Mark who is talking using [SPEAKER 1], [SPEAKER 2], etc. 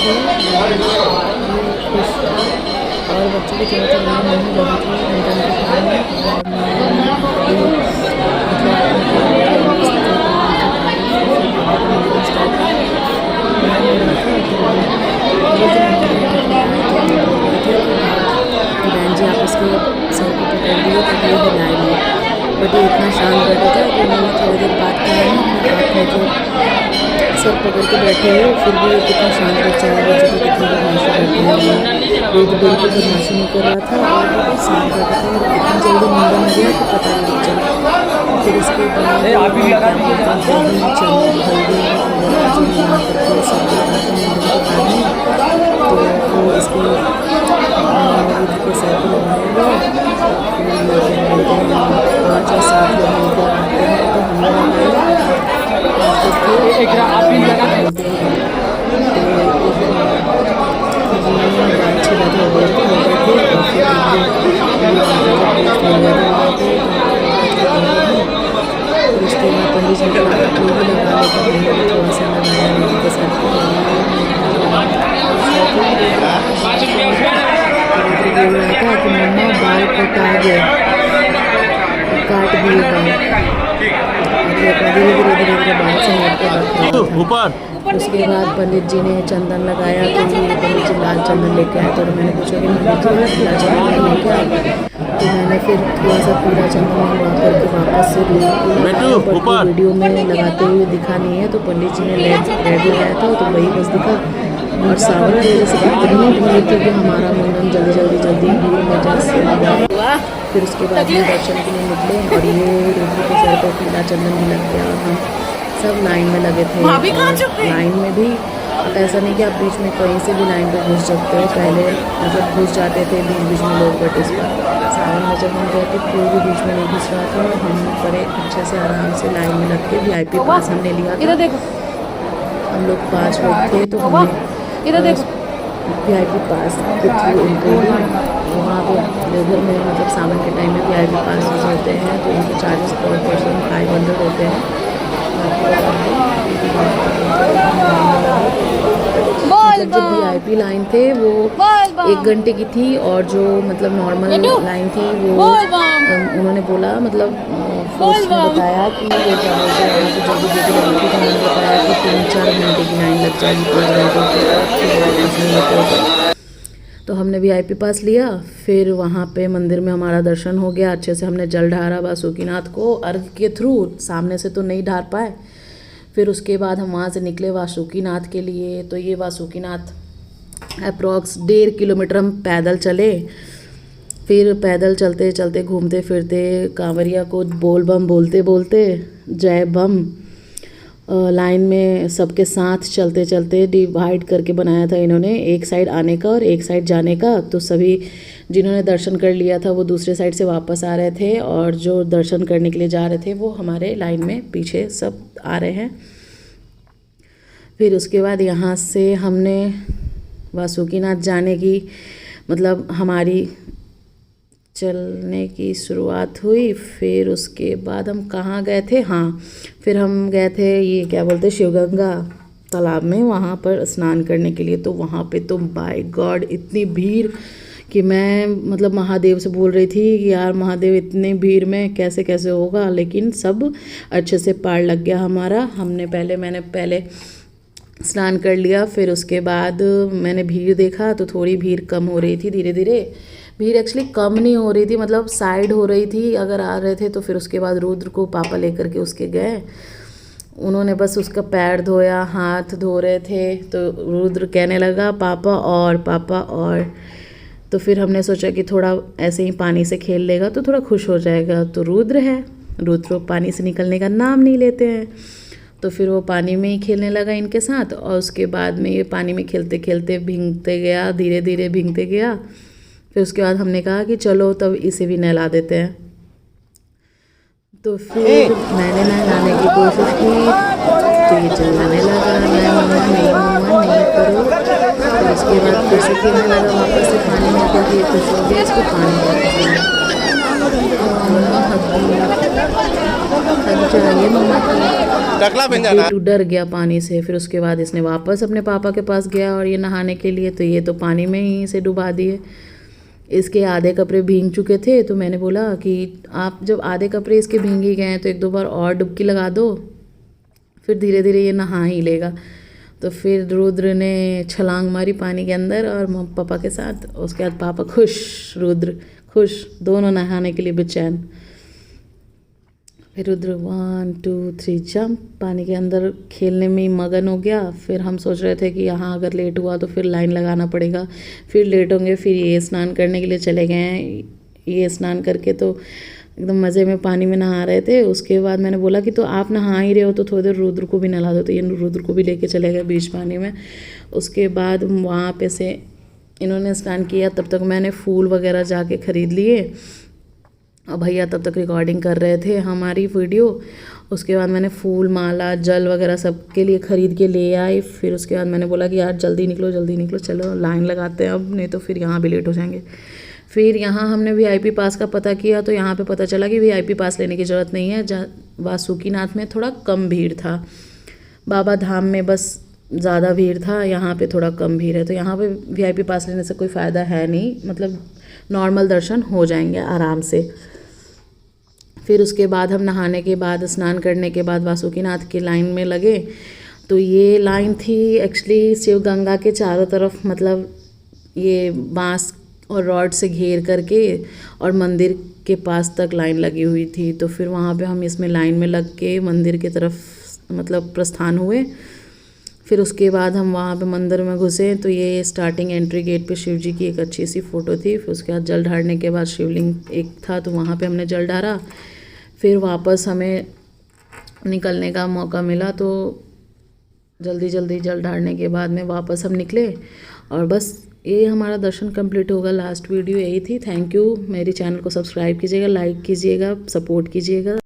[SPEAKER 1] थे खुश था और बच्चों की ज़्यादातर लाइन नहीं लगी थी रिटर्न के टाइम में। बहन जी आप उसके सर को पकड़ लिए तब ये हिलाए नहीं, बट ये इतना शांत बैठा था कि उन्होंने थोड़ी देर बात किया है मतलब सर पकड़ के बैठे हुए, फिर भी कितना शांत बच्चा है, बच्चे को कितनी बदमाशी करते हैं। एक बिल्कुल बदमाशी नहीं कर रहा था और बिल्कुल शांत बैठा था और इतना जल्दी मुंडन हो गया कि पता नहीं चला। फिर इसके बाद हल्दी वगैरह जो यहाँ करके सब मुंडन के बाद में तो वो इसके के सर को लगाया गया। पाँच या सात लोग मिलकर आते हैं तो हम लोग उसके बाद पंडित जी को लगा थोड़ा सा लगाया के साथ बोल रहा था कि मम्मा बाल कटा गए, काट दिए बाल, धीरे धीरे बाल से ऊपर। उसके बाद पंडित जी ने चंदन लगाया तो पंडित जी लाल चंदन लेके आए, तो मैंने पूछा कि पंडित जी पीला चंदन लेके आए, तो मैंने फिर थोड़ा सा पीला चंदन मंगवा करके वापस से वीडियो में लगाते हुए दिखा नहीं है, तो पंडित जी ने रेड लगाया था तो वही बस दिखा। और सावन की वजह से इतनी भीड़ थी कि हमारा मुंडन जल्दी वजह से हुआ। फिर उसके बाद में दर्शन के लिए निकले और ये रुद्र के सर पर पीला चंदन भी लग गया और हम सब लाइन में लगे थे। लाइन में भी ऐसा नहीं कि आप बीच में कहीं से भी लाइन पे घुस सकते हो, पहले मतलब घुस जाते थे बीच में लोग, बट इस बार सावन में जब हम गए तो कोई भी बीच में नहीं घुस रहा था। हम बड़े अच्छे से आराम से लाइन में लग के VIP पास हमने लिया था। हम लोग 5 लोग थे तो हमने VIP पास के थ्रू उनको वहाँ पे देवघर में मतलब सावन के टाइम में VIP पास होते हैं तो उनके चार्जेस पर पर्सन 500 होते हैं। मतलब जो VIP लाइन थे वो 1 घंटे की थी और जो मतलब नॉर्मल लाइन थी वो उन्होंने बोला मतलब फोर्स में बताया कि वो क्या बोलते हैं जल्दी तो उन्होंने बताया कि 3-4 घंटे की लाइन लग जाएगी, 5 घंटे। तो हमने VIP पास लिया, फिर वहाँ पे मंदिर में हमारा दर्शन हो गया अच्छे से। हमने जल ढारा वासुकीनाथ को अर्घ के थ्रू, सामने से तो नहीं ढार पाए। फिर उसके बाद हम वहाँ से निकले वासुकीनाथ के लिए। तो ये वासुकीनाथ अप्रॉक्स 1.5 किलोमीटर हम पैदल चले। फिर पैदल चलते चलते घूमते फिरते कांवरिया को बोल बम बोलते बोलते जय बम लाइन में सबके साथ चलते चलते डिवाइड करके बनाया था इन्होंने, एक साइड आने का और एक साइड जाने का। तो सभी जिन्होंने दर्शन कर लिया था वो दूसरे साइड से वापस आ रहे थे और जो दर्शन करने के लिए जा रहे थे वो हमारे लाइन में पीछे सब आ रहे हैं। फिर उसके बाद यहाँ से हमने वासुकीनाथ जाने की मतलब हमारी चलने की शुरुआत हुई। फिर उसके बाद हम कहाँ गए थे, हाँ फिर हम गए थे ये क्या बोलते शिवगंगा तालाब में, वहाँ पर स्नान करने के लिए। तो वहाँ पे तो बाय गॉड इतनी भीड़ कि मैं मतलब महादेव से बोल रही थी कि यार महादेव इतनी भीड़ में कैसे कैसे होगा, लेकिन सब अच्छे से पार लग गया हमारा। मैंने पहले स्नान कर लिया, फिर उसके बाद मैंने भीड़ देखा तो थोड़ी भीड़ कम हो रही थी धीरे धीरे। भीड़ एक्चुअली कम नहीं हो रही थी, मतलब साइड हो रही थी अगर आ रहे थे तो। फिर उसके बाद रुद्र को पापा लेकर के उसके गए, उन्होंने बस उसका पैर धोया, हाथ धो रहे थे तो रुद्र कहने लगा पापा और। तो फिर हमने सोचा कि थोड़ा ऐसे ही पानी से खेल लेगा तो थोड़ा खुश हो जाएगा। तो रुद्र पानी से निकलने का नाम नहीं लेते हैं, तो फिर वो पानी में ही खेलने लगा इनके साथ। और उसके बाद में ये पानी में खेलते खेलते भीगते गया, धीरे धीरे भीगते गया। फिर उसके बाद हमने कहा कि चलो तब इसे भी नहला देते हैं। तो फिर मैंने नहलाने की कोशिश की तो ये चिल्लाने लगा नहीं मम्मा नहीं करो। फिर उसके बाद फिर से खेलने लगा वापस से पानी में, क्योंकि ये खुश हो गया इसको पानी चाहिए मम्मा की।
[SPEAKER 2] टकला बन जाना।
[SPEAKER 1] बेटू डर गया पानी से। फिर उसके बाद इसने वापस अपने पापा के पास गया और ये नहाने के लिए, तो ये तो पानी में ही इसे डुबा दिए। इसके आधे कपड़े भीग चुके थे, तो मैंने बोला कि आप जब आधे कपड़े इसके भीग ही गए हैं तो एक दो बार और डुबकी लगा दो, फिर धीरे धीरे ये नहा ही लेगा। तो फिर रुद्र ने छलांग मारी पानी के अंदर और पापा के साथ। उसके बाद पापा खुश, रुद्र खुश, दोनों नहाने के लिए बेचैन। फिर रुद्र 1 2 3 जंप, पानी के अंदर खेलने में ही मगन हो गया। फिर हम सोच रहे थे कि यहाँ अगर लेट हुआ तो फिर लाइन लगाना पड़ेगा, फिर लेट होंगे। फिर ये स्नान करने के लिए चले गए हैं। ये स्नान करके तो एकदम मज़े में पानी में नहा रहे थे। उसके बाद मैंने बोला कि तो आप नहा ही रहे हो तो थोड़ी देर रुद्र को भी नहला दो, तो ये रुद्र को भी लेके चले गए बीच पानी में। उसके बाद वहाँ पे से इन्होंने स्नान किया, तब तक मैंने फूल वगैरह जाके ख़रीद लिए और भैया तब तक रिकॉर्डिंग कर रहे थे हमारी वीडियो। उसके बाद मैंने फूल, माला, जल वगैरह सबके लिए ख़रीद के ले आई। फिर उसके बाद मैंने बोला कि यार जल्दी निकलो, चलो लाइन लगाते हैं अब, नहीं तो फिर यहाँ भी लेट हो जाएंगे। फिर यहाँ हमने VIP पास का पता किया, तो यहाँ पे पता चला कि VIP पास लेने की ज़रूरत नहीं है। वासुकीनाथ में थोड़ा कम भीड़ था, बाबा धाम में बस ज़्यादा भीड़ था, यहाँ पे थोड़ा कम भीड़ है। तो यहाँ पे VIP पास लेने से कोई फ़ायदा है नहीं, मतलब नॉर्मल दर्शन हो जाएंगे आराम से। फिर उसके बाद हम नहाने के बाद, स्नान करने के बाद वासुकीनाथ की लाइन में लगे। तो ये लाइन थी एक्चुअली शिव गंगा के चारों तरफ, मतलब ये बांस और रॉड से घेर करके और मंदिर के पास तक लाइन लगी हुई थी। तो फिर वहाँ पे हम इसमें लाइन में लग के मंदिर की तरफ मतलब प्रस्थान हुए। फिर उसके बाद हम वहाँ पे मंदिर में घुसे, तो ये स्टार्टिंग एंट्री गेट पे शिव जी की एक अच्छी सी फ़ोटो थी। फिर उसके बाद जल ढारने के बाद शिवलिंग एक था, तो वहाँ पे हमने जल ढारा। फिर वापस हमें निकलने का मौका मिला, तो जल्दी जल्दी जल ढारने के बाद में वापस हम निकले और बस ये हमारा दर्शन कंप्लीट होगा। लास्ट वीडियो यही थी। Thank you. मेरे चैनल को सब्सक्राइब कीजिएगा, लाइक कीजिएगा, सपोर्ट कीजिएगा।